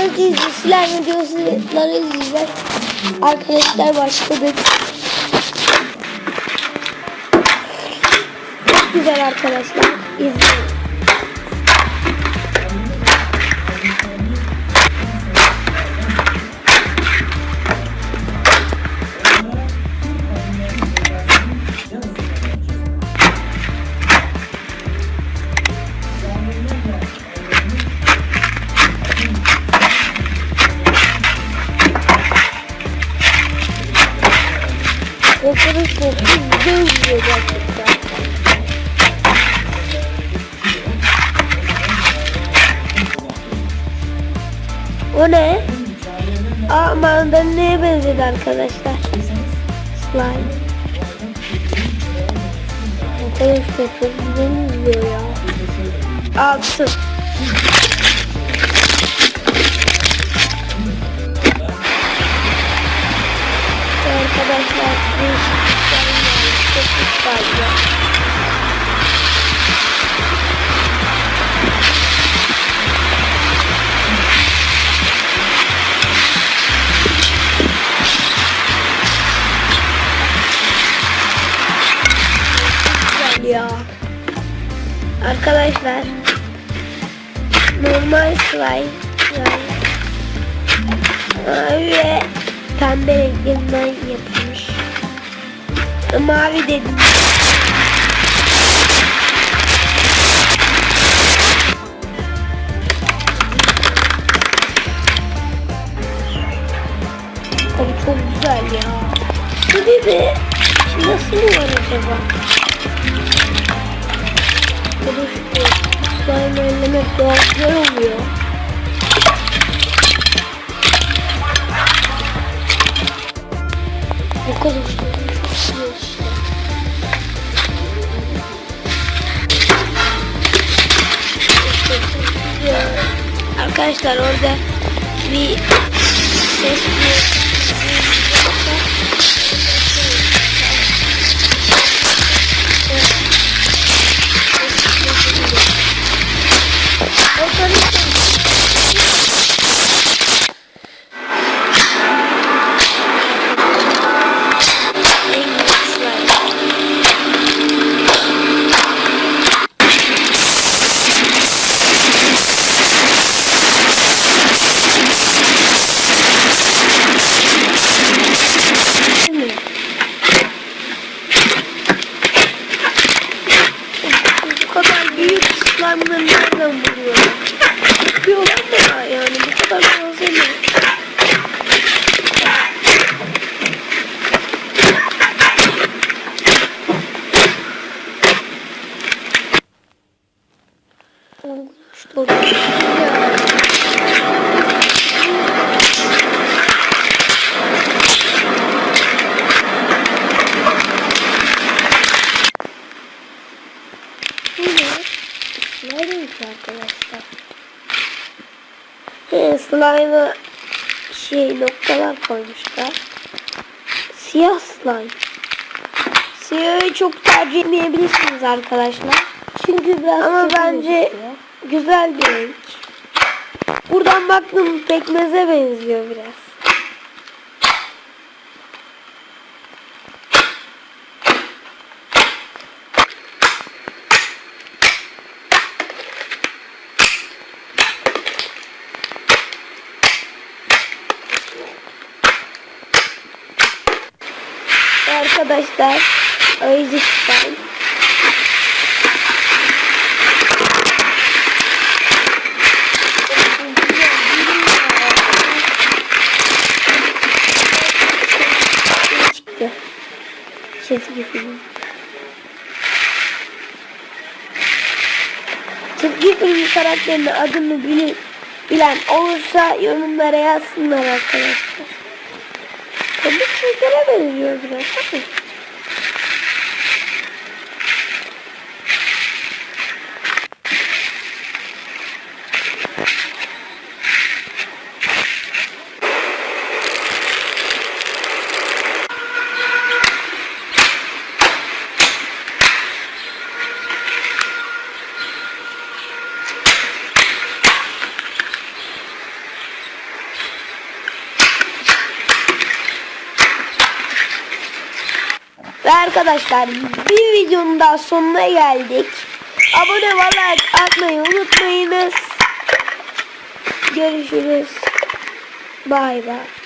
önce slime videoları izleyeceğiz. Arkadaşlar başladık. Çok güzel arkadaşlar. İzleyin. Arkadaşlar güzel oluyor gerçekten. O ne? Mandalina benzedi arkadaşlar. Slime. Arkadaşlar çok güzel oluyor ya. Altın. Arkadaşlar çok fazla. Ya. Arkadaşlar normal slime ve pembe renklerinden yapılmış. Mavi dedim. Abi çok güzel ya. Bu gibi nasıl var acaba? Slime ellemek daha güzel oluyor. Bu kadar işte. Arkadaşlar orada bir ses slime'ları nereden buluyorlar? Yapıyorlar mı yani bu kadar malzeme? Arkadaşlar. Slime'a noktalar koymuşlar. Siyah slime. Siyahı çok tercih etmeyebilirsiniz arkadaşlar. Çünkü biraz ama bence güzel bir renk. Buradan baktım pekmeze benziyor biraz. Arkadaşlar ayıcık slime. Çıktı. Çizgi film. Çizgi film karakterinin adını bilen olursa yorumlara yazsınlar arkadaşlar. Tabii çizgilere benziyor biraz değil mi? Ve arkadaşlar bir videonun daha sonuna geldik. Abone ve like atmayı unutmayınız. Görüşürüz. Bay bay.